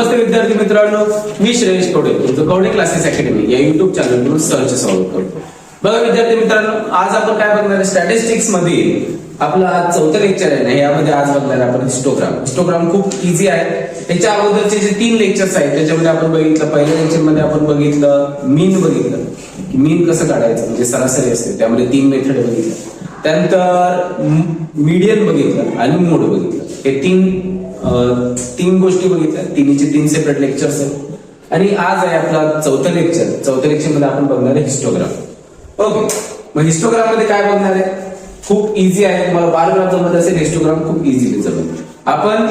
नमस्ते विद्यार्थी मित्रांनो, मी श्रेयश कवडे तुमचं कवडे क्लासेस अकॅडमी या युट्यूब चॅनलवरून सहर्ष स्वागत करतो. बघा विद्यार्थी मित्रांनो, आज आपण काय बघणार आहे, स्टॅटिस्टिक्स मध्ये आपलं आज चौथं लेक्चर आहे ना. यामध्ये आज बघणार आपण हिस्टोग्राम खूप इझी आहे. त्याच्या अगोदरचे जे 3 लेक्चर्स आहेत त्याच्यामध्ये आपण बघितलं, पहिल्या लेक्चर मध्ये आपण बघितलं मीन कसं काढायचं, म्हणजे सरासरी असते, त्यामध्ये 3 मेथड बघितलं. त्यानंतर मीडियन बघितलं आणि मोड बघितलं. हे तीन गोष्टी बघितल्या. 3 सेपरेट लेक्चर्स आहेत. आणि आज आहे आपला चौथं लेक्चर मध्ये आपण बघणार आहे हिस्टोग्राम. ओके, मग हिस्टोग्राम मध्ये काय बघणार आहे, खूप इझी आहे. तुम्हाला बारग्राफ जमत असेल, हिस्टोग्राम खूप इझिली जमेल. आपण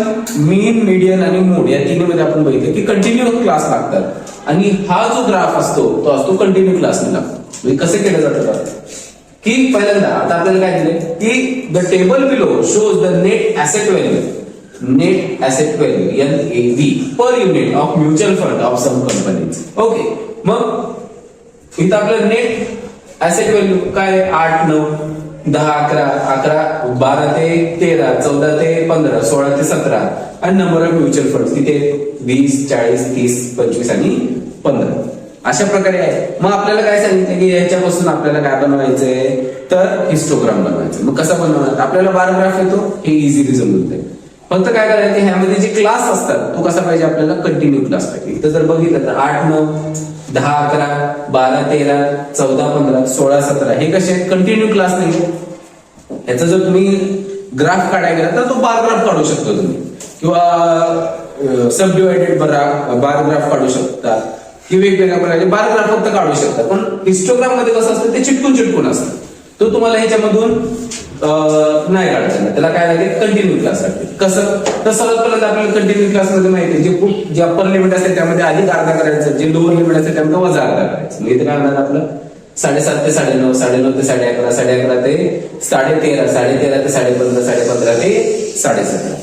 मीन, मीडियन आणि मोड या 3 मध्ये आपण बघितलं की कंटिन्यू क्लास लागतात आणि हा जो ग्राफ असतो तो असतो कंटिन्यू क्लासने लागतो. म्हणजे कसं केलं जातं की पहिल्यांदा आता आपल्याला काय दिले की the table below shows the net asset value NAV per unit of mutual fund of some companies. Okay, मग इथं आपलं नेट ऍसेट व्हॅल्यू काय 8, 9, 10, 11, 12 ते 13, 14 ते 15, 16 ते 17 आणि नंबर ऑफ म्युच्युअल फंड तिथे 20, 40, 30, 25 आणि 15 अशा प्रकारे आहे. मग आपल्याला काय सांगितलं की याच्यापासून आपल्याला काय बनवायचंय, तर हिस्टोग्राम बनवायचं. मग कसा बनवणार, आपल्याला बार ग्राफ येतो, हे इझिली जमून जाईल. फक्त काय करायचं, ह्यामध्ये जे क्लास असतात तो कसा पाहिजे, आपल्याला कंटिन्यू क्लास पाहिजे. इथं जर बघितलं तर 8, 9, 10, 11, 12, 13, 14, 15, 16, 17 हे कसे कंटिन्यू क्लास नाही. याचा जर तुम्ही ग्राफ काढायला गेला तर तो बार ग्राफ काढू शकतो तुम्ही, किंवा सब डिवायडेड बार ग्राफ काढू शकता, की वेगवेगळ्या प्रकारचे बार ग्राफ फक्त काढू शकता. पण हिस्टोग्राम मध्ये कसं असतं, ते चिटकून असतं. तो तुम्हाला ह्याच्यामधून नाही काढायचं, त्याला काय लागेल, कंटिन्यू क्लास लागेल. कसं, तर सर्वात पहिल्यांदा आपल्याला कंटिन्यू क्लास मध्ये माहिती आहे, जे अप्पर लिमिट असते त्यामध्ये अधिक अर्धा करायचं, जे लोअर लिमिट असते त्यामध्ये वजा अर्धा करायचं. इथे काय होणार आपलं 7.5 ते 9.5, 9.5 ते 11.5, 11.5 ते 13.5, 13.5 ते 15.5, 15.5 ते 17.5.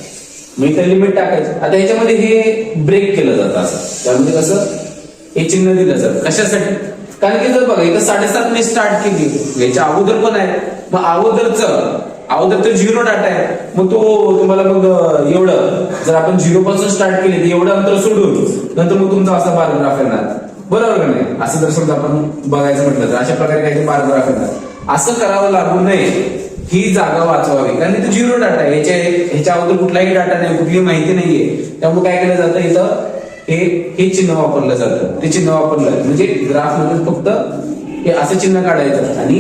मग इथे लिमिट टाकायचं. आता याच्यामध्ये हे ब्रेक केलं जातं असं, त्यामध्ये कसं हे चिन्ह दिलं जातं. कशासाठी, कारण की जर बघा इथं 7.5 ने स्टार्ट केली, याच्या अगोदर पण आहे, मग अगोदर तर 0 डाटा आहे. मग तो तुम्हाला मग एवढं जर आपण 0 पासून स्टार्ट केले तर एवढं अंतर सोडून नंतर मग तुमचा असा बार ग्राफ येणार, बरोबर का नाही. असं जर समजा आपण बघायचं म्हटलं तर अशा प्रकारे काही बार ग्राफ येणार. असं करावं लागू नये, ही जागा वाचवावी, कारण इथं 0 डाटा आहे, ह्याच्या अगोदर कुठलाही डाटा नाही, कुठलीही माहिती नाहीये. त्यामुळे काय केलं जातं, इथं हे चिन्ह वापरलं जातं. ते चिन्ह वापरलं म्हणजे ग्राफ मध्ये फक्त हे असं चिन्ह काढायचं आणि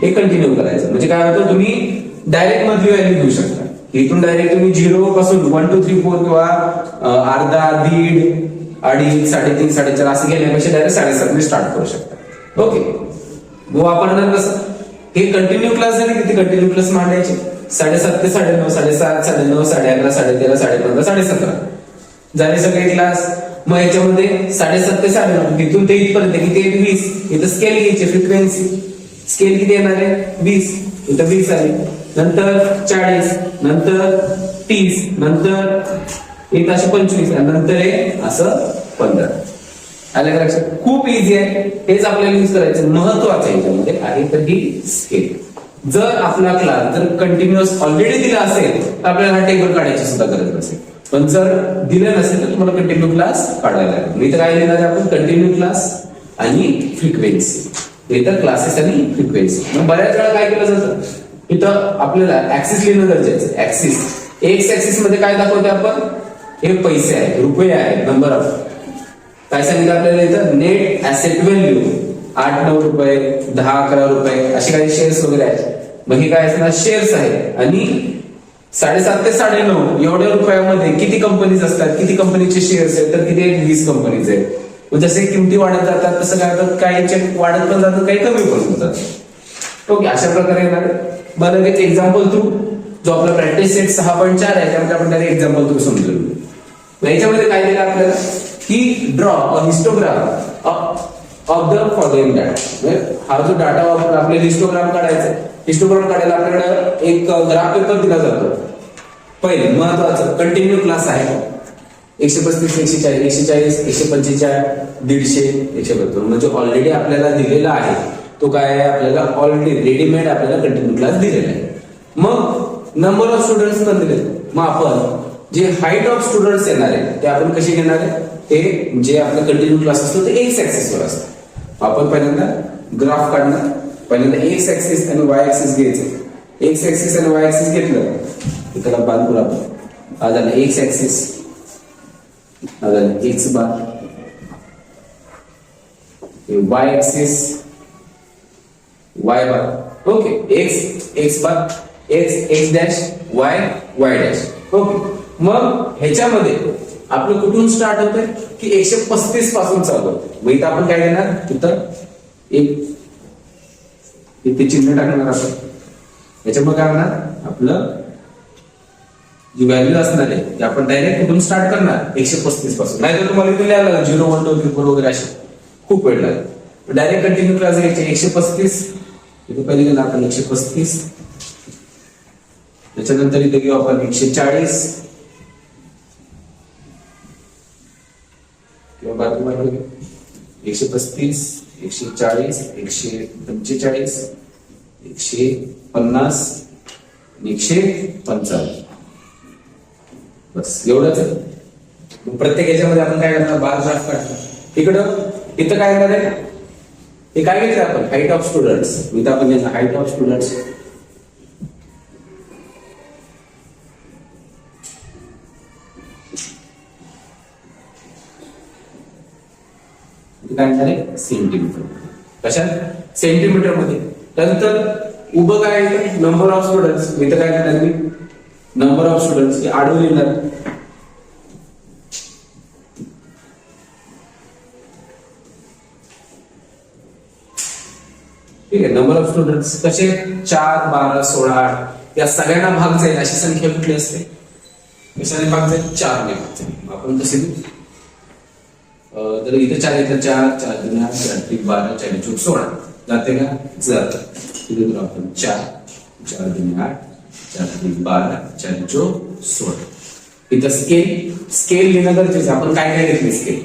हे कंटिन्यू करायचं. म्हणजे काय होतं, तुम्ही डायरेक्ट मधली व्हॅल्यू घेऊ शकता. इथून डायरेक्ट तुम्ही 0 पासून 1, 2, 3, 4 किंवा अर्धा, दीड, 2.5, 3.5, 4.5 असं गेल्यापेक्षा डायरेक्ट 7.5 ने स्टार्ट करू शकता. ओके, मग वापरणार कसं, हे कंटिन्यू क्लास झाले की ते कंटिन्यू क्लास मांडायचे. 7.5 ते 9.5, 7.7, 9.5, 11.5, 13.5, 15, 17 झाले सगळे क्लास. मग याच्यामध्ये 7.7 ते 9.5 तिथून ते इथपर्यंत किती, 20. इथं स्केल घ्यायची, फ्रिक्वेन्सी स्केल किती येणार आहे, 20. इथं 20 आली, नंतर 40, नंतर 30, नंतर इथं असे 25 आणि नंतर हे असं 15. आलं का लक्षात, खूप इझी आहे. हेच आपल्याला यूज करायचं. महत्वाचं याच्यामध्ये आहे तर ही स्केल. जर आपला क्लास जर कंटिन्युअस ऑलरेडी दिला असेल तर आपल्याला हा टेबल काढायची सुद्धा गरज नसेल. पण जर दिलं नसेल तर तुम्हाला कंटिन्यू क्लास काढायला लागेल. इथं काय लिहिणार आहे आपण, कंटिन्यू क्लास आणि फ्रिक्वेन्सी. इथं क्लासेस आणि फ्रिक्वेन्सी. मग बऱ्याच वेळा काय केलं जातं, इथं आपल्याला ऍक्सिस लिहिणं गरजेचं. ऍक्सिस, एक्स ऍक्सिस मध्ये काय दाखवते आपण, हे पैसे आहेत, रुपये आहेत, नंबर ऑफ. काय सांगितलं आपल्याला इथं, नेट ऍसेट व्हॅल्यू 8, 9 रुपये, 10, 11 रुपये असे काही शेअर्स वगैरे आहेत. मग हे काय असणार, शेअर्स आहे. आणि 7.5 ते 9.5 एवढ्या रुपयामध्ये किती कंपनीज असतात, किती कंपनीचे शेअर्स आहेत, तर किती 20 कंपनीज आहेत. जसे किमती वाढत जातात तसं काय होतं, काही चेक वाढत पण जातात, काही कमी पण होतात. ओके, अशा प्रकारे येणार. बरं, एक्झाम्पल थ्रू जो आपला प्रॅक्टिस सेट 6.4 आहे त्यामध्ये आपण त्याला एक्झाम्पल थ्रू समजून घेऊ. याच्यामध्ये काय दिलं आपल्याला की draw a histogram of the following data. हा जो डाटा वापरून आपल्याला हिस्टोग्राम काढायचा. हिस्टोग्राम काढायला आपल्याकडे एक ग्राफ पेपर दिला जातो. पहिले महत्वाचं, कंटिन्यू क्लास आहे. 135, 140, 140, 145, 150, 152 म्हणजे ऑलरेडी आपल्याला दिलेला आहे. तो काय आहे, आपल्याला ऑलरेडी रेडीमेड आपल्याला कंटिन्यू क्लास दिलेला आहे. मग नंबर ऑफ स्टुडंट्स पण दिले. मग आपण जे हाईट ऑफ स्टुडंट्स येणार आहे ते आपण कसे घेणार आहे, ते जे आपलं कंटिन्यू क्लास असतो ते एक्स ऍक्सिस वर असतं. आपण पहिल्यांदा ग्राफ काढणार. पहिल्यांदा एक्स ऍक्सिस आणि वाय ऍक्सिस घ्यायचं. एक्स ऍक्सिस आणि वाय ऍक्सिस घेतलं तर त्याला बार करू आपण. हा झालं एक्स ऍक्सिस, हा झालं X bar, Y axis Y bar. Okay, X bar, X dash, Y dash. Okay, मग ह्याच्यामध्ये आपलं कुठून स्टार्ट होतंय की 135 पासून चालू होतं. मग इथं आपण काय घेणार, इथं एक इथे चिन्ह टाकणार आपण. याच्यामुळे काय होणार, आपलं जी व्हॅल्यू असणार आहे ते आपण डायरेक्ट कुठून स्टार्ट करणार, 135 पासून. नाही तर तुम्हाला इथे लिहायला 0 1 2 3 4 वगैरे असे खूप वेळ लागेल. डायरेक्ट कंटिन्यू क्लास घ्यायचे. 135 इथे पहिले घेणार आपण 135. त्याच्यानंतर इथे घेऊ आपण 140 किंवा बाजूला 135 140 145 150 155. बस एवढंच आहे. प्रत्येक याच्यामध्ये आपण काय करणार, बार ग्राफ काढणार. इथं काय करणार आहे, हे काय घेतलं आपण, हाईट ऑफ स्टुडंट्स. इथं आपण घेतलं हाईट ऑफ स्टुडंट्स. काय म्हणणार आहे, सेंटीमीटर. कशात, सेंटीमीटर मध्ये. त्यानंतर उभं काय आहे, नंबर ऑफ स्टुडंट्स. इथं काय करणार मी, नंबर ऑफ स्टुडंट्स हे आडवं लिहिणार. ठीक आहे, नंबर ऑफ स्टुडंट्स कसे 4 12 16 8 या सगळ्यांना भाग जाईल अशी संख्या कुठली असते, कशाने भाग जाईल, 4 ने भाग जाईल. आपण कसे देऊ, तर इथे 4 येतात, 4 4 2 8 4 3 12 4 4 16 जाते का, जात. इथे तर आपण 4 4 2 8 4 3 12 4 4 16. इथं स्केल लिहिणं गरजेचं. आपण काय काय घेतलं स्केल,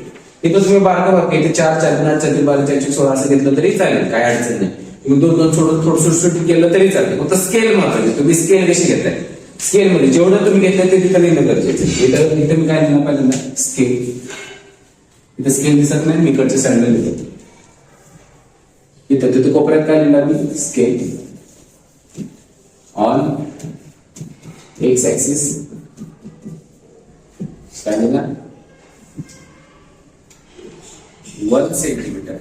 इथं तुम्ही बारका भाग इथे 4 4 2 8 4 3 12 4 4 16 असं घेतलं तरी चालेल, काय अडचण नाही. तुम्ही 2 2 सोडून थोडं सुटसुट केलं तरी चालेल. फक्त स्केल महत्वाचे. तुम्ही स्केल कशी घेताय, स्केल मध्ये जेवढं तुम्ही घेतलं ते तिथं लिहिणं गरजेचं. इथं मी काय लिहिलं पाहिजे, स्केल. इथे स्केल दिसत नाही, मी इकडच्या साईडला लिहितो. इथं तिथे कोपऱ्यात काय लिहिणार मी, स्केल ऑन एक्स ऍक्सिस. काय लिहिणार, 1 सेंटीमीटर.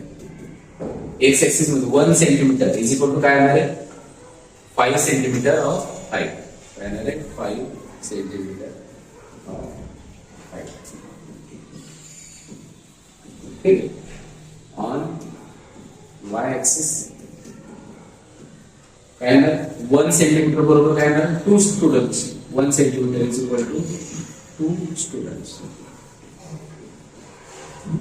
एक्स ऍक्सिस मध्ये 1 सेंटीमीटर इज इक्वल टू काय येणार आहे, 5 सेंटीमीटर ऑफ हाईट. काय येणार आहे, 5 सेंटीमीटर ऑफ हाईट. ठीक आहे, ऑन वाय ऍक्सिस काय येणार, 1 सेंटीमीटर बरोबर काय येणार, 2 students. 1 centimetre is equal to 2 students.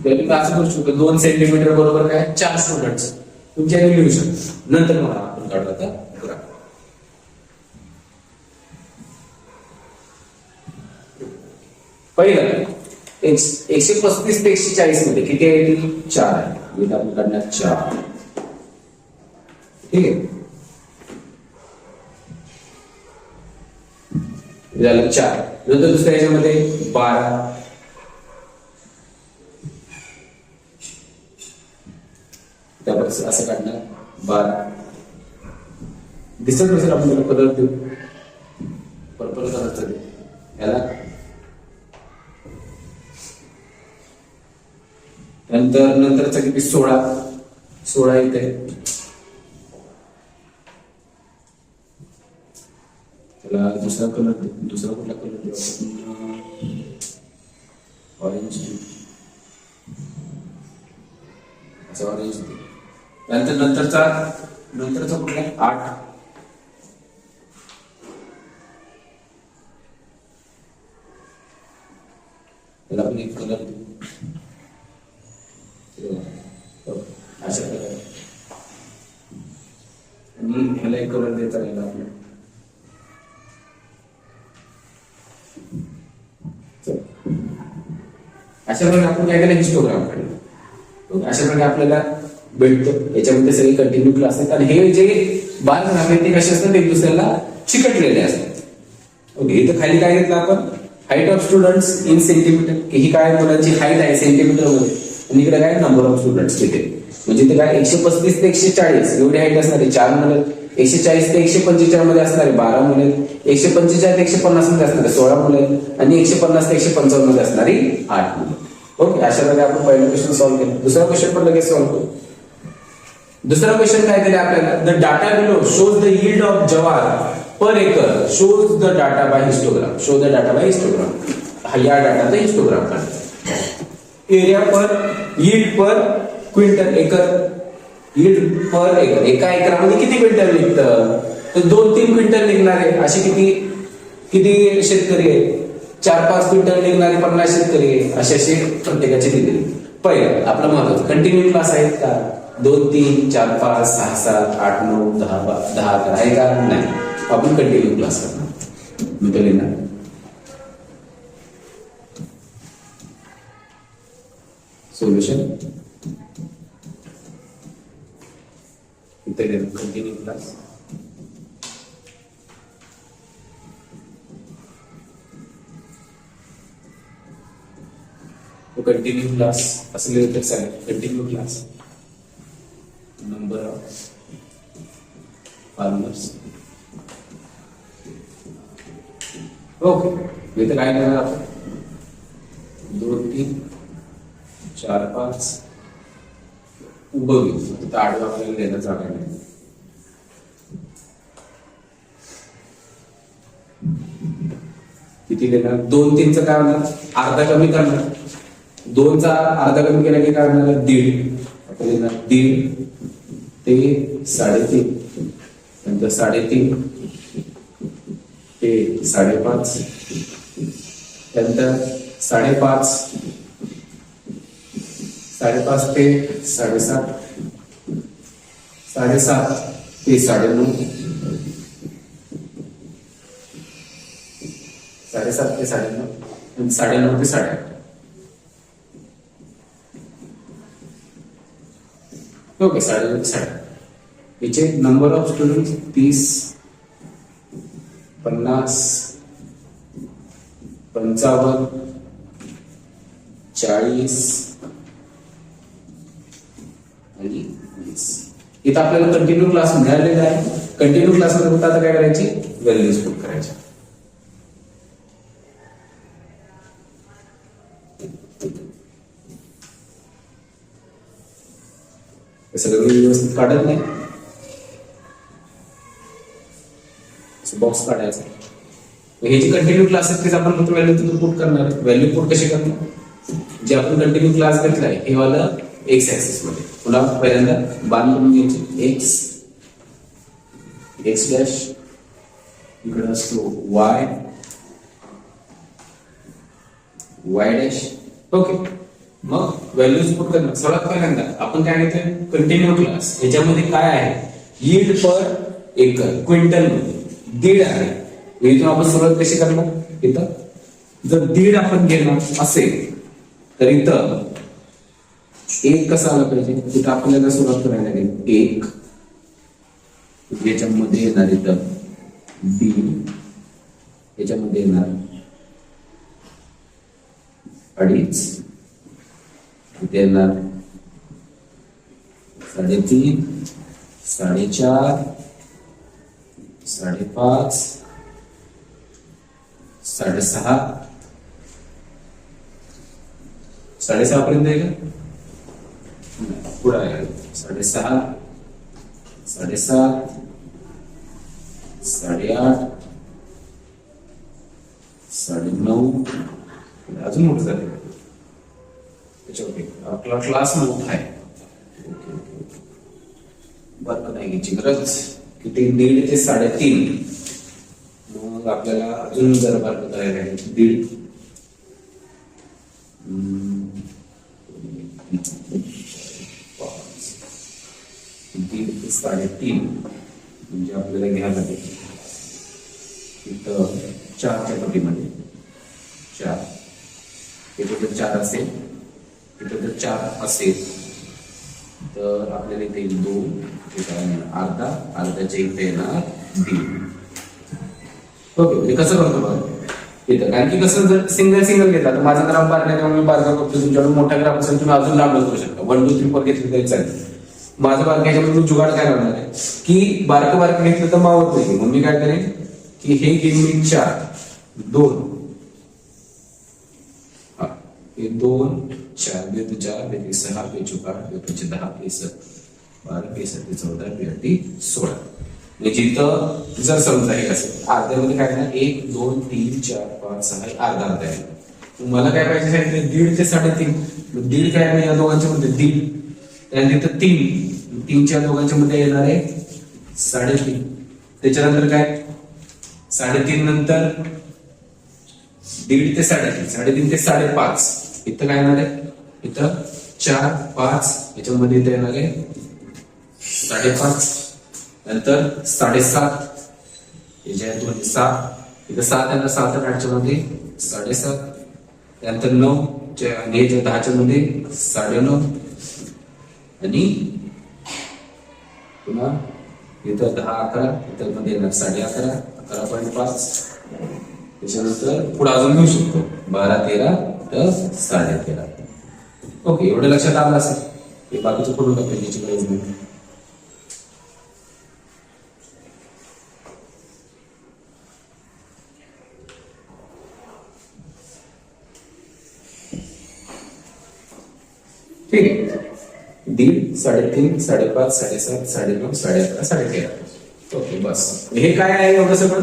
तुम्ही असं करू शकतो, 2 सेंटीमीटर बरोबर काय, 4 स्टुडंट्स. तुमच्या लिहू शकता. नंतर मला आपण काढू आता ग्राफ. पहिलं 135 ते 140 मध्ये किती आहे, 4 आहे. इथं आपण काढणार 4. ठीक आहे, झालं 4. नंतर दुसऱ्या याच्यामध्ये 12. असं काढणार 12. दिसत नसेल आपण त्याला कलर देऊ, पर्पल कलरचा देऊ याला. नंतरचा किती, 16 इथे. त्याला दुसरा कलर देऊ. दुसरा कुठला कलर देऊ, ऑरेंज देऊ. असं ऑरेंज देऊ. नंतरचा कुठला, 8. त्याला पण एक कलर देऊ. अशा प्रकारे. आणि ह्याला एक कलर देता येईल आपल्याला. अशा प्रकारे आपण काय केलं, हिस्टोग्राम काढलं. अशा प्रकारे आपल्याला भेटतो. याच्यामध्ये सगळे कंटिन्यू क्लास आहेत आणि हे जे बार ते कसे असतात, एक दुसऱ्याला चिकटलेले असतात. ओके, इथं खाली काय घेतलं आपण, height of students in centimetre, ही काय मुलांची हाईट आहे सेंटीमीटर मध्ये, आणि इकडे काय नंबर ऑफ स्टुडंट्स तिथे, म्हणजे ते काय 135 ते 140 एवढी हाईट असणारे 4 मुलं, 140 ते 145 मध्ये असणारे 12 मुले, 145 ते 150 मध्ये असणारे 16 मुले, आणि 150 ते 155 मध्ये असणारी 8 मुलं. ओके, अशा प्रकारे आपण पहिला क्वेश्चन सॉल्व्ह केला. दुसरा क्वेश्चन पण लगेच सॉल्व्ह करू. दुसरा क्वेश्चन काय दिला आपल्याला, the data below shows the yield of jowar per acre, shows the data by histogram, show the data by histogram. हा या डाटाचा हिस्टोग्राम काढायचा. Area per yield per quintal acre, yield per acre, एका एकरामध्ये किती क्विंटल निघतं, तर 2-3 क्विंटल निघणारे असे किती शेतकरी आहेत, 4-5 क्विंटल निघणारे 50 शेतकरी आहेत, असे प्रत्येकाचे दिले. पहिलं आपलं महत्वाचं कंटिन्यू क्लास आहेत का, 2, 3, 4, 5, 6, 7, 8, 9, 10 आहे का, नाही. आपण कंटिन्यू क्लास करणार. मी तो लिहिणार सोल्युशन इथे कंटिन्यू क्लास. कंटिन्यू क्लास असं लिहिलं तर चालेल. Continue class number of farmers. Okay, इथे काय लिहिणार आपण, 2, 3, 4, 5 उभं घेऊ, तिथं आडवं आपल्याला लिहायला जागा नाही. किती लिहिणार, 2, 3 चं काय होणार, अर्धा कमी करणार, 2 चा अर्धा कमी केला की काय होणार, 1.5. आपण लिहिणार 1.5 ते 3.5, नंतर 3.5 ते 5.5, त्यानंतर 5.5 ते 7.5, 7.5 ते 9.5, 7.5 ते 9.5, 9.5 ते 8.5. ओके, 9.5 ते 8.5. याचे नंबर ऑफ स्टुडंट 30, 50, 55, 40 आणि 20. इथं आपल्याला कंटिन्यू क्लास मिळालेला आहे. कंटिन्यू क्लास मध्ये फक्त आता काय करायची, व्हॅल्यूज पुट करायच्या. सगळं व्यवस्थित काढत नाही, बॉक्स काढायचा. हे जे कंटिन्यू क्लास आहेत आपण फक्त व्हॅल्यू तिथून पुट करणार. व्हॅल्यू पुट कशी करणार, जे आपण कंटिन्यू क्लास घेतलाय हे वाला एक्स ऍक्सिस मध्ये, पुन्हा पहिल्यांदा बाण करून घ्यायचे, एक्स डॅश, इकडे असतो वाय डॅश. ओके, मग व्हॅल्यूज पुट करणार. सर्वात पहिल्यांदा आपण काय घेतोय, कंटिन्यू क्लास. याच्यामध्ये काय आहे, यील्ड पर एकर क्विंटल मध्ये 1.5 आहे. इथून आपण सुरुवात कशी करणार, इथं जर 1.5 आपण घेणार असेल तर इथं 1 कसा आला पाहिजे, तिथं आपल्याला सुरुवात करायला लागेल 1, याच्यामध्ये येणार इथं 1.5, याच्यामध्ये येणार 2.5, इथे येणार 3.5, 4.5, 5.5, 6.5, 6.5 पर्यंत आहे का, पुढे आहे 6.5, 7.5, 8.5, 9.5, अजून मोठं झालं. आपला क्लास मोठा आहे, बरं नाही घ्यायची गरज. किती, 1.5 ते 3.5. मग आपल्याला अजून जरा बारक करायला आहे, 1.5, 1.5 ते 3.5, म्हणजे आपल्याला घ्यायला लागेल इथं 4च्या पटीमध्ये 4. इथे जर 4 असेल, इथे जर 4 असेल तर आपल्याला इथे 2, अर्ध्याच्या इथे येणार 1.5. ओके, कसं करतो बघा, इथं. कारण की कसं जर सिंगल सिंगल घेतला तर माझा ग्राम बारका आहे त्यामुळे बारका करतो, तुमच्याकडे मोठा ग्राम असेल तुम्ही अजून लांब करू शकता, 1 2 3 4 घेतली तरी चालेल. माझं बारका ह्याच्यामध्ये मी जुगाड काय लावणार आहे की बारकं बारकं घेतलं तर मावत नाही, मग मी काय करेन की हे घेईन मी 4 2 हे 2 4 2 4 2 6 2 8 2 10 2 12 2 14 2 16. जिथं जर समजा हे असेल अर्ध्यामध्ये काय ना 1 2 3 4 5 6 अर्धा अर्धा आहे. मला काय पाहिजे सांगितलं 1.5 ते 3.5. 1.5 काय आहे या दोघांच्या मध्ये 1.5, त्यानंतर 3 3च्या दोघांच्या मध्ये येणार आहे 3.5. त्याच्यानंतर काय 3.5 नंतर 1.5 ते 3.5, 3.5 ते 5.5. इथं काय येणार आहे, इथं 4 5, याच्यामध्ये इथं येणार आहे 5.5. नंतर 7.5, हे जे आहे 2 7, इथं 7 आहे 7 आणि 8च्या मध्ये 7.5. त्यानंतर 9 आणि हे जे 10च्या मध्ये 9.5 आणि पुन्हा इथं 10 11, इथं मध्ये येणार 11.5 11.5. त्याच्यानंतर पुढे अजून घेऊ शकतो 12 13 तर 13.5. ओके, एवढं लक्षात आलं असेल. हे बाकीचं करून टाकतो, याची गरज नाही. ठीक आहे. 1.5 3.5 5.5 7.5 9.5 11 13. ओके, बस. हे काय आहे एवढं सगळं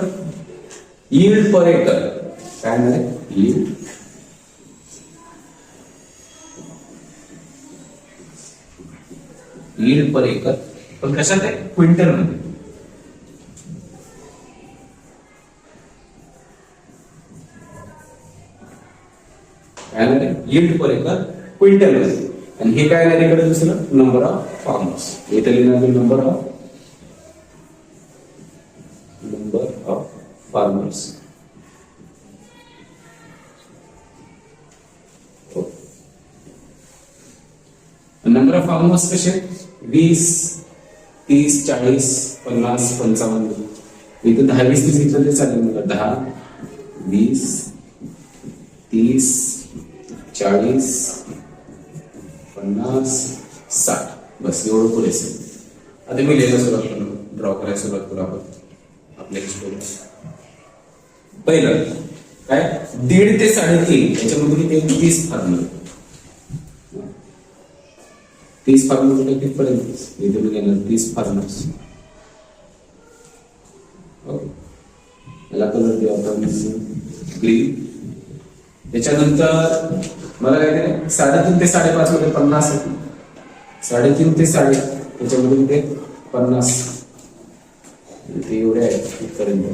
यील्ड पर एकर. काय म्हणणार यील्ड पर एकर, पण कशात आहे, क्विंटल मध्ये. काय म्हणणार यील्ड पर एकर क्विंटल मध्ये. आणि हे काय नाही इकडे दुसरं नंबर ऑफ फार्मर्स. इथे लिहिणार number of farmers. Number of farmers कसे 20 30 40 50 55. इथे 10 20 30 घेतलं तरी चालेल मला. 10 20 30 40 50 60. बस एवढं पुरेसे. आता मी लिहायला सुरुवात करू, ड्रॉ करायला सुरुवात करू आपण आपल्या हिस्टोरी. पहिलं काय 1.5 ते 3.5 याच्यामध्ये किती 30 फार्मर. 30 फार्मर कितीपर्यंत इथे मी घेणार 30 फार्मर्स. ओके, याला कलर देऊ आपण ग्रीन. त्याच्यानंतर मला काय केलं 3.5 ते 5.5 मध्ये 50 आहे. 3.5 ते 5.5 त्याच्यामध्ये ते 50 ते एवढे आहे इथपर्यंत.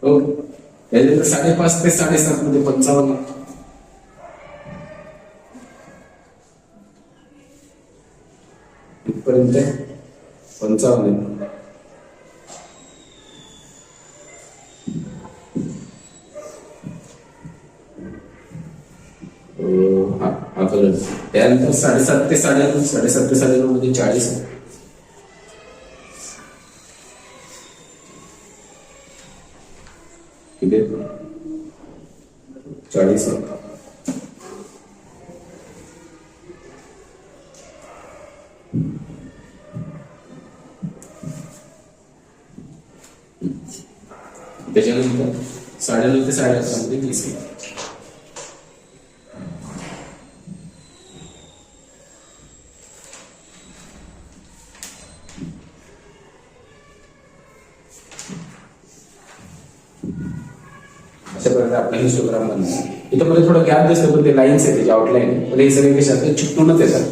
ओके, त्याच्यानंतर 5.5 ते 7.5 मध्ये 55 इथपर्यंत 55. हा कलर. त्यानंतर 7.5 ते 9.5 7.5 ते 9.5 मध्ये 40 आहे. किती 40 आहे. त्याच्यानंतर 9.5 ते 11.5 मध्ये 30 आहे. अशा प्रकारे आपला हिस्टोग्राम बनणार. इथं मध्ये थोडं गॅप दिसतं पण ते लाईन्स आहेत त्याची आउटलाईन, पण हे सगळे कशा चिकटूनच येतात.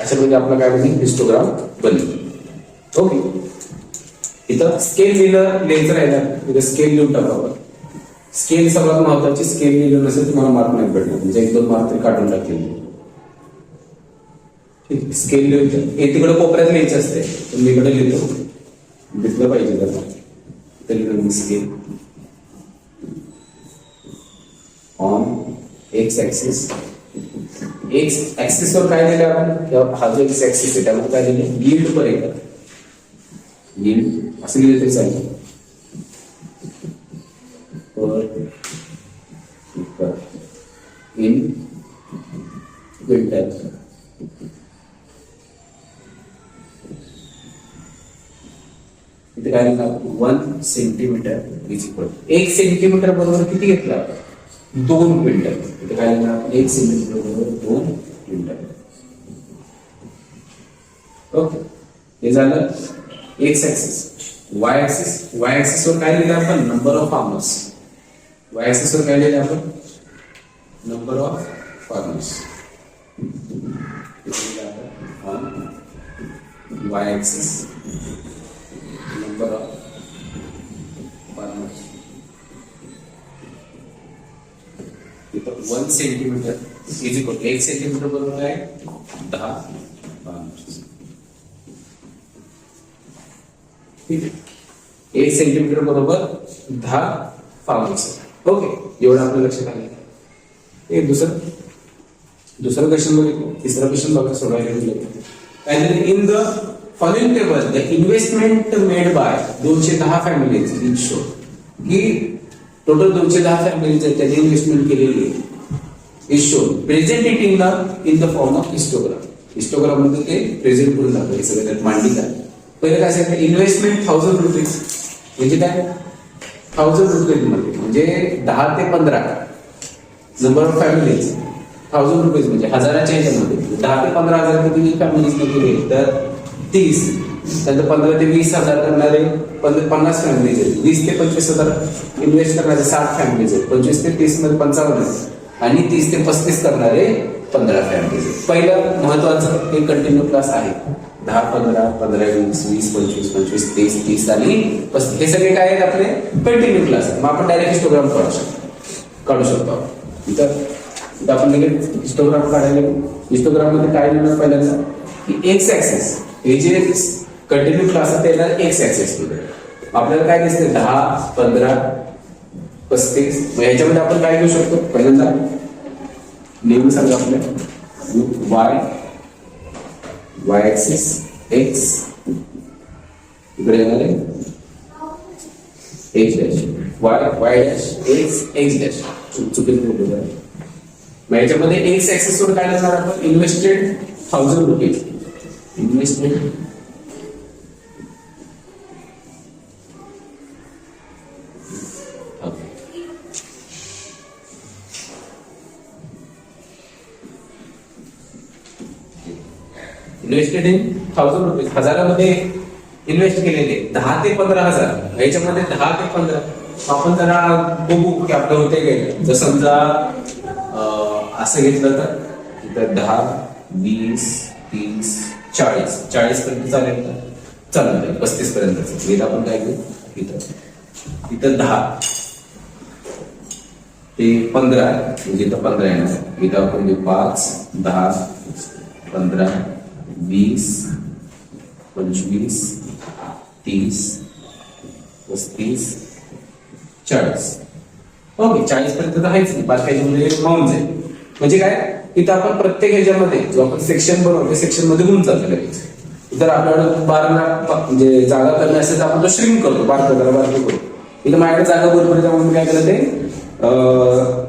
अशा प्रकारे आपला काय बनेल हिस्टोग्राम बनेल. ओके, इथं स्केल लिहायचं राहिलं, इथं स्केल लिहून टाका आपण. स्केल सर्वात महत्वाची. स्केल लिहिलं नसेल तुम्हाला मार्क नाही भेटणार, म्हणजे 1-2 मार्क तरी काढून टाकेल. ठीक, स्केल लिहायचं. हे तिकडे कोपऱ्यात लिहायचं असते, पण मी इकडे लिहितो, दिसलं पाहिजे जरा. इथं लिहिलं scale on x axis. X axis वर काय दिलं आपण, हा जो एक्स ऍक्सिस आहे त्यामध्ये काय दिले यील्ड पर एकर. इन असं लिहिलं तरी चालेल. पर इन क्विंटल. इथे काय लिहिलं 1 सेंटीमीटर इज इक्वल 1 सेंटीमीटर बरोबर किती घेतलं आपण 2 क्विंटल. इथे काय लिहिलं आपण 1 सेंटीमीटर बरोबर 2 क्विंटल. ओके हे झालं एक्स ऍक्सिस. वाय ऍक्सिस वर काय लिहिलं आपण number of farmers. Y axis वर काय लिहिलं आपण number of farmers. Y axis number of farmers. इथं 1 सेंटीमीटर इज इक्वल 1 सेंटीमीटर बरोबर काय 10 फार्मर्स. ठीक आहे 1 सेंटीमीटर बरोबर 10 फार्मर्स. ओके एवढं आपल्या लक्षात आलं. एक दुसरं क्वेश्चन बघितलं. तिसरा क्वेश्चन बघा सोडवायला. काय in the following table the investment made by 210 families is show की टोटल 210 फॅमिलीज आहेत त्यांनी इन्व्हेस्टमेंट केलेली आहे is show. Present it in the form of histogram. Histogram मध्ये ते प्रेझेंट करून दाखवलं. हे सगळं त्यात मांडली काय. पहिलं काय सांगितलं इन्व्हेस्टमेंट 1000 रुपीज म्हणजे काय 1000 रुपीज मध्ये म्हणजे 10 ते 15 नंबर ऑफ फॅमिलीज 1000 रुपीज म्हणजे हजाराच्या ह्याच्यामध्ये 10 ते 15,000 किती फॅमिलीज मध्ये तर 30. त्यानंतर 15 ते 20,000 करणारे 50 फॅमिलीज आहेत. 20 ते 25,000 इन्व्हेस्ट करणारे 60 फॅमिलीज आहेत. 25 ते 30 मध्ये 55 आणि 30 ते 35 करणारे 15 फॅमिलीज आहेत. पहिलं महत्वाचं एक कंटिन्यू क्लास आहे 10, 15, 15, 20, 20, 25, 25, 30, 30 आणि 35 हे सगळे काय आहेत आपले कंटिन्यू क्लास आहेत. मग आपण डायरेक्ट हिस्टोग्राम काढू शकतो. इथं आपण लगेच हिस्टोग्राम काढायला. हिस्टोग्राम मध्ये काय लिहिणार पहिल्यांदा की एक्स ऍक्सिस हे जे कंटिन्यू क्लास आहे त्याला एक्स ऍक्सिस आपल्याला काय दिसते 10, 15, 35. मग ह्याच्यामध्ये आपण काय घेऊ शकतो पहिल्यांदा नेहमी सांगा आपल्या वाय ऍक्सिस एक्स इकडे येणार आहे x dash Y dash x dash चुकीचं. मग याच्यामध्ये एक्स ऍक्सिस वर काय करणार आपण invested 1000 rupees. Investment invested in 1000 rupees हजारामध्ये इन्व्हेस्ट केलेले 10 ते 15,000. याच्यामध्ये 10 ते 15 आपण जरा बघू की आपलं होते काय. जर समजा असं घेतलं तर 10, 20, 30, 40 पर्यंत चालेल का चालेल 35 पर्यंत. इथं आपण काय घेऊ इथं 10 ते 15 म्हणजे इथं 15 येणार. इथं आपण घेऊ 5, 10, 15, 20, 25, 30, 35, 40. ओके 40 पर्यंत तर आहेच नाही. 5 मध्ये माऊन जाईल. म्हणजे काय इथं आपण प्रत्येक ह्याच्यामध्ये जो आपण सेक्शन बनवतो सेक्शन मध्ये होऊन जातो लगेच. जर आपल्याला 12 म्हणजे जागा करणे असेल तर आपण तो श्रिंक करतो 12 करतो. इथं माझ्याकडे जागा भरपूर त्यामुळे मी काय केलं ते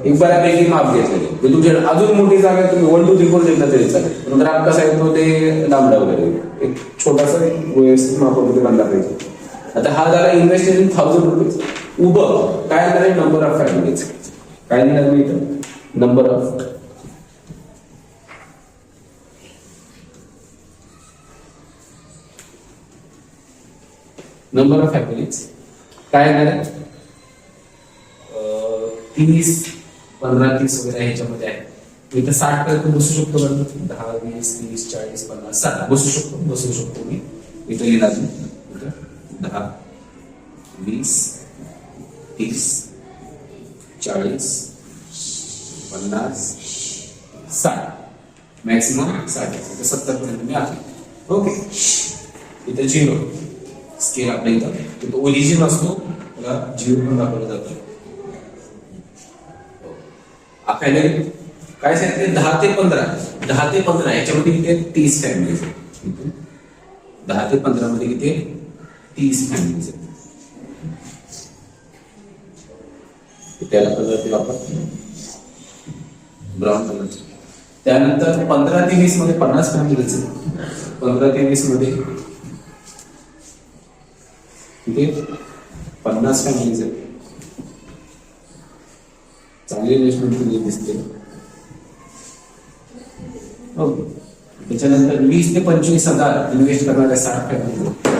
एक बऱ्यापैकी माप घेतलेले. तुमच्या अजून मोठी जागा तुम्ही 1, 2, 3, 4 घेतला तरी चालेल. ग्राफ कसा येतो ते लांबडा वगैरे एक छोटासा व्यवस्थित मापामध्ये बांधला पाहिजे. आता हा झाला इन्व्हेस्टेड इन 1000 रुपीज. उभं काय येणार आहे नंबर ऑफ फॅमिलीज. काय लिहिणार मी इथं नंबर ऑफ फॅमिलीज काय येणार आहे 30, 15, 30 वगैरे ह्याच्यामध्ये आहे. इथं 60 पर्यंत बसू शकतो. 10, 20, 30, 40, 50, 60 बसू शकतो मी. इथं लिहिणार 10, 20, 30, 40, 50, 60 मॅक्सिमम 60 70 पर्यंत मी आहे. ओके इथं 0 स्केल आपल्या इथं ओरिजिन असतो त्याला 0 पण दाखवलं जातं. आपल्याला काय सांगितले 10 ते 15 याच्यामध्ये किती 30 फॅमिलीज. 10 ते 15 मध्ये किती 30 फॅमिलीज आहेत. त्याला कलर दिला आपण ब्राऊन कलर. त्यानंतर 15 ते 20 मध्ये 50 फॅमिलीज आहेत. 15 ते 20 मध्ये किती 50 फॅमिलीज आहेत. चांगली इन्व्हेस्टमेंट केली दिसते. ओके. त्याच्यानंतर 20 ते 25,000 इन्व्हेस्ट करणाऱ्या 60 फॅमिलीज आहेत.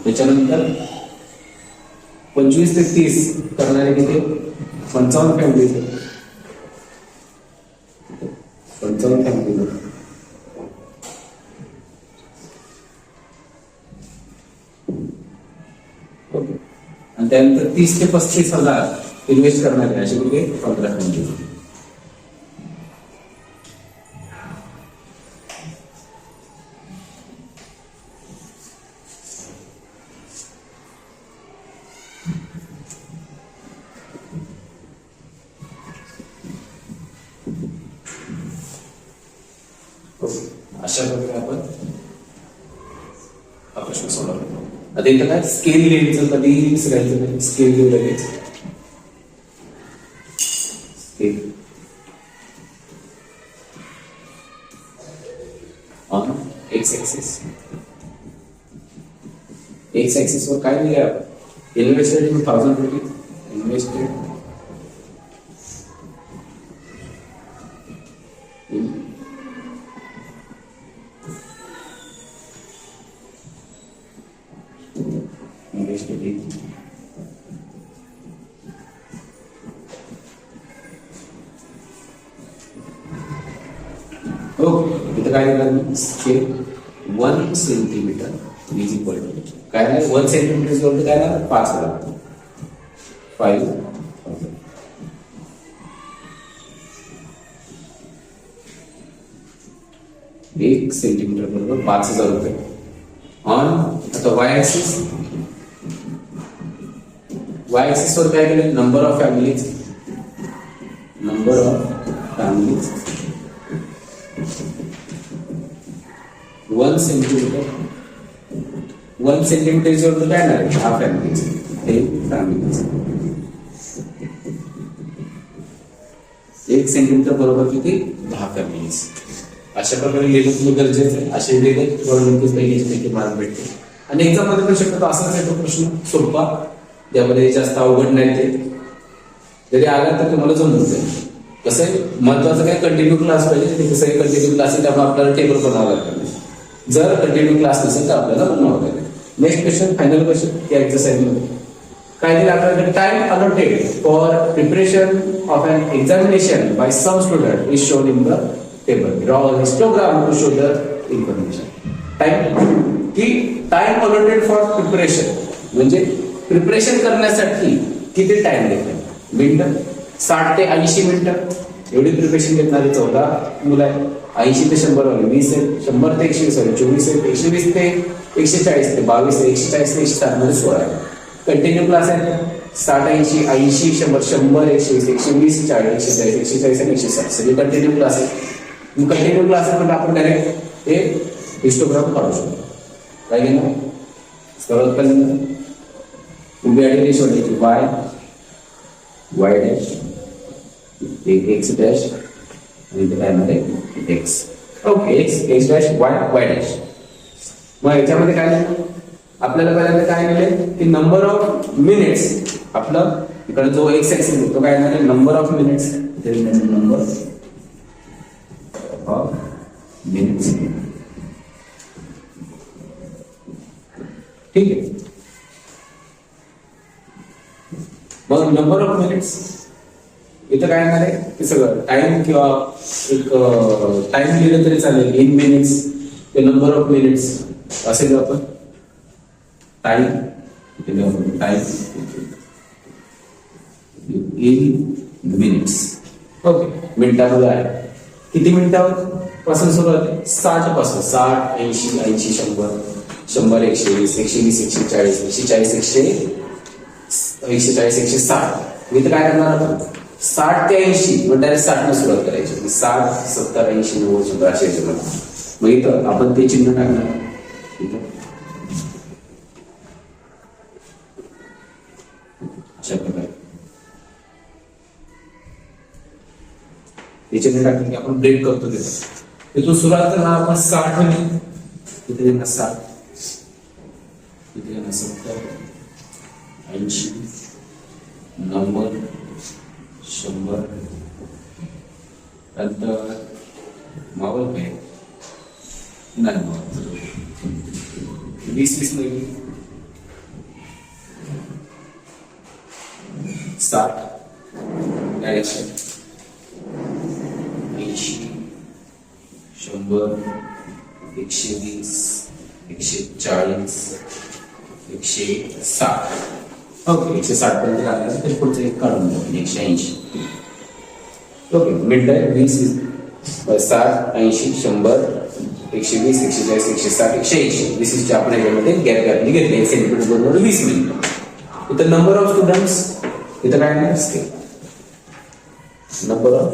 त्याच्यानंतर 25 ते 30 करणारे किती 55 फॅमिली 55 फॅमिली. आणि त्यानंतर 30 ते 35,000 इन्व्हेस्ट करणारे असे किती 15 फॅमिली. अशा प्रकारे आपण हा प्रश्न सोडवला. आता इथं काय स्केल लिहायचं कधी विसरायचं नाही. स्केल लिहून लगेच scale on x axis. X axis वर काय लिहिलं आपण इन्व्हेस्टेड इन 1000 रुपीज. इन्व्हेस्टेड इथं काय दिलं scale 1 centimetre is equal to काय नाही 1 सेंटीमीटर इज इक्वल टू काय ना 5,000 5,000. एक सेंटीमीटर बरोबर 5,000 रुपये. ऑन आता वाय ऍक्सिस वर काय केलं number of families. Number of families 1 centimetre. 1 centimetre is equal to काय ना हा फॅमिलीज. हे फॅमिलीज 1 सेंटीमीटर बरोबर किती 10 फॅमिलीज. अशा प्रकारे लिहिलं तुम्ही गरजेचं आहे. असे लिहिले पैकी मार्क भेटते. आणि एक्झाम मध्ये पण शक्यतो असाच येतो प्रश्न सोपा त्यामध्ये जास्त अवघड नाही. ते जरी आला तर तुम्हाला जमून जाईल. कसं आहे महत्वाचं काय कंटिन्यू क्लास पाहिजे. ते कसं आहे कंटिन्यू क्लास आहे त्यामुळे आपल्याला टेबल बनावं लागेल. जर कंटिन्यू क्लास नसेल तर आपल्याला बनवावं लागेल. नेक्स्ट क्वेश्चन फायनल क्वेश्चन या एक्सरसाइज मध्ये काय दिलं आपल्याकडे time allotted for preparation of an examination by some student is shown in the table. Draw a histogram to show the information. Time allotted for preparation म्हणजे preparation करण्यासाठी किती time घेतला मिनिटं 60 ते 80 मिनिटं एवढी प्रिपरेशन घेतणारी 14 मुलं आहेत. 80 ते 100 वाले 20 आहेत. 100 ते 120 वाले 24 आहेत. 120 ते 140 ते 22 आहे. 140 ते 160 मध्ये 16 आहे. कंटिन्यू क्लास आहेत 60 80 80 100 100 120 120 40 140 140 आणि 160 सगळे कंटिन्यू क्लास आहेत. कंटिन्यू क्लास आहे म्हणजे आपण डायरेक्ट हे हिस्टोग्राम काढू शकतो. काय घेणार सर्वात पहिल्यांदा उभी आलेली शोधायची वाय डॅश एक्स डॅश आणि इथे काय येणार आहे x. Okay x dash Y dash. मग याच्यामध्ये काय झालं आपल्याला पहिल्यांदा काय मिळेल की नंबर ऑफ मिनिट्स. आपलं इकडे जो एक्स ऍक्सिस तो काय येणार आहे number of minutes. Number of minutes. ठीक आहे. मग नंबर ऑफ मिनिट्स इथं काय येणार आहे ते सगळं टाइम किंवा एक टाइम लिहिलं तरी चालेल. इन मिनिट्स ते नंबर ऑफ मिनिट्स असेल आपण टाइम इन मिनिट्स. ओके मिनिटामध्ये आहे किती मिनिटावर पासून सुरुवात आहे 60 पासून 60 80 80 100 100 120 120 140 140 140 160. मी तर काय करणार आपण 60 ते 80 म्हणजे डायरेक्ट 60 ने सुरुवात करायची. 60 70 80 90 100 अशा ह्याच्यामध्ये. मग इथं आपण ते चिन्ह टाकणार अशा प्रकारे. ते चिन्ह टाकलं की आपण ब्रेक करतो तिथून सुरुवात करणार आपण 60 ने. इथे येणार 60, इथे येणार 70 80 90 100. नंतर मावल काय नाही मावल 20 मध्ये 60 80 100 120 140 160. ओके 160 पर्यंत आलं तर पुढचं एक काढून घेऊ 180. ओके मिड आहे 20 60 80 100 120 140 160 180. दिस इज आपण याच्यामध्ये गॅपनी घेतले 1 सेंटीमीटर बरोबर 20 मिनिट. इथं नंबर ऑफ स्टुडंट्स इथं काय नसते number of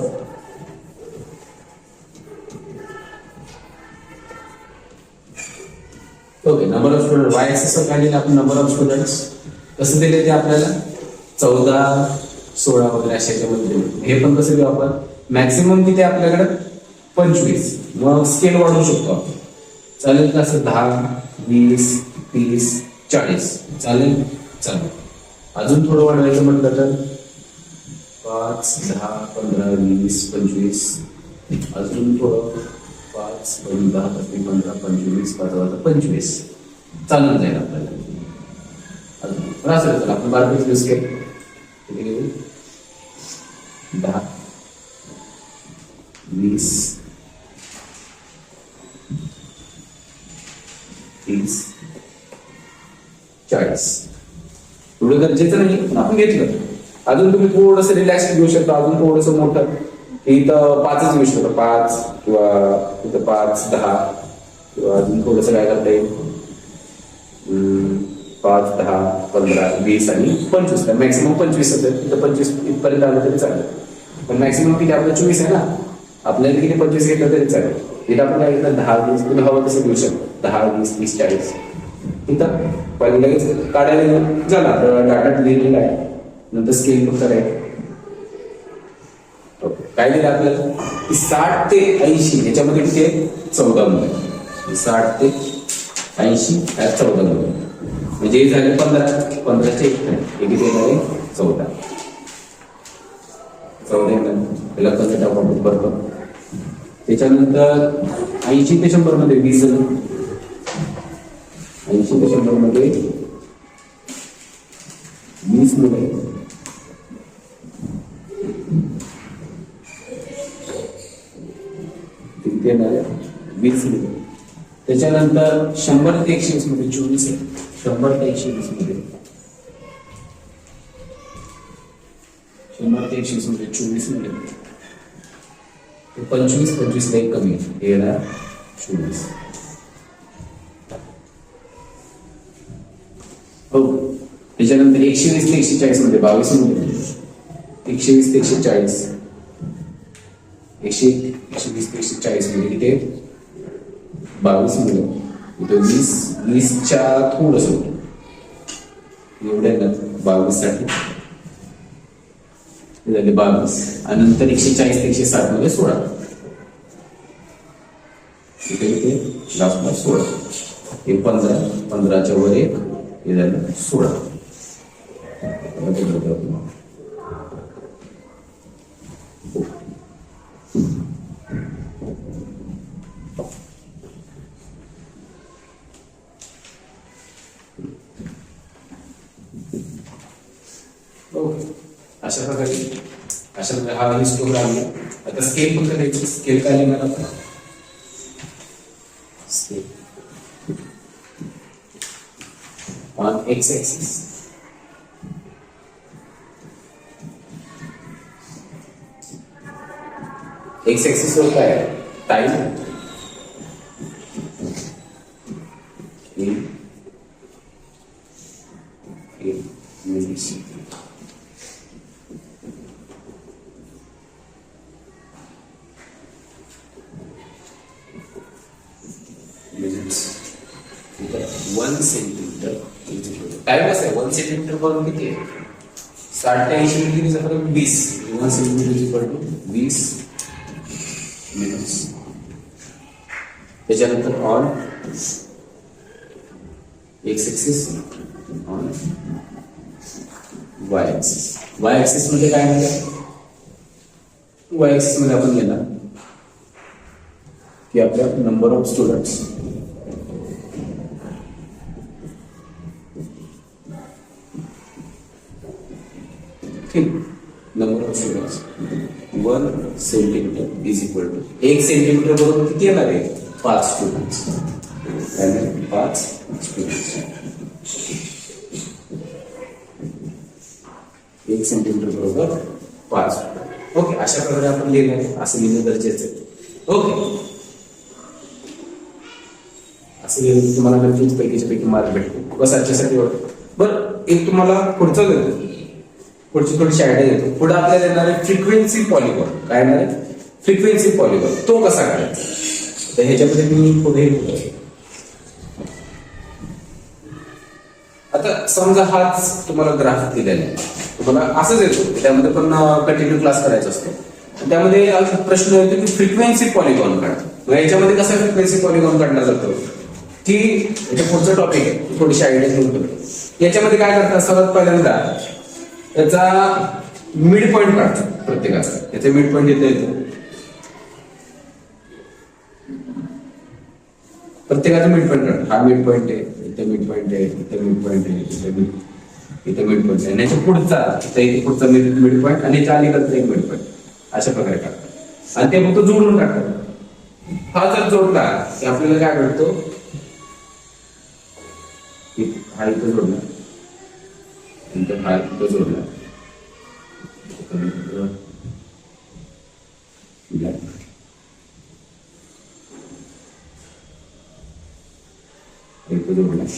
okay number of student Y axis काय दिलं आपण नंबर ऑफ स्टुडंट्स कसं दिले ते आपल्याला 14 16 वगैरे अशा ह्याच्यामध्ये दिले. हे पण कसं देऊ आपण मॅक्सिमम किती आपल्याकडे 25. मग स्केल वाढवू शकतो आपण. चालेल का असं 10 20 30 40 चालेल. चालेल अजून थोडं वाढवायचं म्हटलं तर 5 10 15 20 25 अजून थोडं 5 10 15 25 5 25 चालून जाईल आपल्याला. अजून असेल तर आपण 12 यूज केलं किती घेऊ 10 20 30 40. एवढं गरजेचं नाही पण आपण घेतलं. अजून तुम्ही थोडंसं रिलॅक्स घेऊ शकता. अजून थोडंसं मोठं इथं 5च घेऊ शकतो 5 किंवा इथं 5 10 किंवा अजून थोडंसं काय करता येईल 5 10 15 20 आणि 25. मॅक्सिमम 25 होते तिथं 25 इथपर्यंत आलं तरी चालेल. पण मॅक्सिमम किती आपलं 24 आहे ना आपल्याला किती 25 घेतलं तरी चालेल. इथं आपण काय घेतलं 10 20 तुम्ही हवं तसं घेऊ शकता 10 20 30 40. इथं पहिले लगेच काढायला झाला डाटा लिहिलेला आहे नंतर स्केल पण करायचं. काय दिलं आपल्याला 60 ते 80 याच्यामध्ये किती आहे 14 मुलं. 60 ते 80 यात 14 मुलं म्हणजे झाले 15 15चे एक किती येणार आहे 14 येणार. त्याला कसं टाकून बरोबर. त्याच्यानंतर 80 ते 100 मध्ये 20 जण 80 ते 100 मध्ये 20 मुलं येणार 20 मिनिट. त्याच्यानंतर 100 ते 120 मध्ये 24 आहे. 100 ते 120 मध्ये 100 ते 120 मध्ये 24 मिनिट. 25 ला एक कमी येणार 24. हो त्याच्यानंतर 120 ते 140 मध्ये 22 मिनिट. 120 ते 140 120 ते 140 मध्ये किती 22 मिनिट. इथं 20च्या थोडस एवढ्या 22 साठी झाले 22 आणि नंतर 140 ते 160 मध्ये 16 इथे लास्टला 16 हे 15च्या वर एक हे झालं 16. अशा प्रकारे हा हिस्टोग्राम आहे. आता स्केल पण करायची. स्केल काय लिहिणार आपण scale on x axis x axis वर काय time in minutes. One centimetre time कसं आहे 1 सेंटीमीटर बरोबर किती आहे 60 ते 80 डिग्रीचा फरक 20 1 सेंटीमीटर इक्वल टू 20 मिनिट्स. त्याच्यानंतर on x axis on Y axis. Y axis मध्ये काय म्हणजे वाय एक्सिस मध्ये आपण घेणार की आपल्या नंबर ऑफ स्टुडंट्स ठीक number of students 1 centimetre is equal to 1 centimetre बरोबर किती येणार आहे 5 स्टुडंट्स. 5 स्टुडंट्स 1 सेंटीमीटर बरोबर 5. ओके अशा प्रकारे आपण लिहिलं आहे असं लिहिणं गरजेचं आहे. ओके असं लिहिलं तुम्हाला नक्कीच पैकीच्या पैकी मार्क भेटतो बस आजच्यासाठी बरं. एक तुम्हाला पुढचं देतो पुढची थोडीशी आयडिया देतो. पुढे आपल्याला येणार आहे फ्रिक्वेन्सी पॉलिगॉन. काय येणार आहे फ्रिक्वेन्सी पॉलिगॉन तो कसा काढायचा तर ह्याच्यामध्ये मी पुढे आता समजा हाच तुम्हाला ग्राफ दिलेला आहे तुम्हाला असंच येतो त्यामध्ये पण कंटिन्यू क्लास करायचा असतो त्यामध्ये प्रश्न येतो की फ्रिक्वेन्सी पॉलिगॉन काढ. याच्यामध्ये कसा फ्रिक्वेन्सी पॉलिगॉन काढला जातो की याच्या पुढचं टॉपिक आहे थोडीशी आयडिया घेऊन. याच्यामध्ये काय करतात सर्वात पहिल्यांदा याचा मिड पॉइंट काढतो प्रत्येकाचा. याचा मिड पॉइंट इथे येतो प्रत्येकाचा मिड पॉइंट काढतो. हा मिड पॉइंट आहे इथे मिड पॉइंट आहे इथे मिड पॉइंट आहे इथे मिड पॉइंट आहे आणि याच्या पुढचा इथे पुढचा मिड पॉइंट आणि याच्या अलीकडचा एक मिड पॉइंट अशा प्रकारे काढतात आणि ते फक्त जोडून काढतात. हा जर जोडला की आपल्याला काय भेटतो हा इथं जोडला हा इथं जोडला इथं जोडला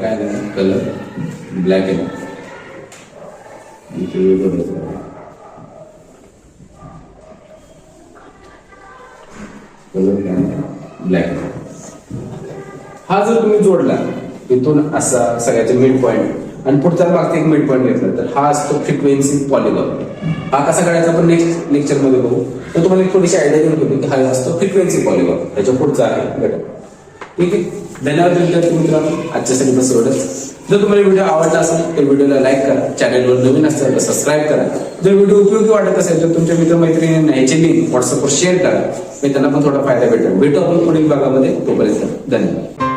काय कलर ब्लॅक आहे कलर काय ब्लॅक. हा जर तुम्ही जोडला इथून असा सगळ्याचे मिड पॉइंट आणि पुढच्या मागचा एक मिड पॉइंट घेतला तर हा असतो फ्रिक्वेन्सी पॉलिगॉन. हा कसा काढायचा आपण नेक्स्ट लेक्चर मध्ये बघू. तर तुम्हाला एक थोडीशी आयडिया देऊन ठेवली की हा असतो फ्रिक्वेन्सी पॉलिगॉन त्याच्या पुढचा आहे घटक. ठीक आहे धन्यवाद विद्यार्थी मित्रांनो आजच्यासाठी बस एवढंच. जर तुम्हाला व्हिडिओ आवडला असेल तर व्हिडिओला लाईक करा चॅनलवर नवीन असेल तर सबस्क्राईब करा. जर व्हिडिओ उपयोगी वाटत असेल तर तुमच्या मित्रमैत्रिणींना याची लिंक व्हॉट्सअपवर शेअर करा मी त्यांना पण थोडा फायदा भेटेल. भेटू आपण पुढील भागामध्ये तोपर्यंत धन्यवाद.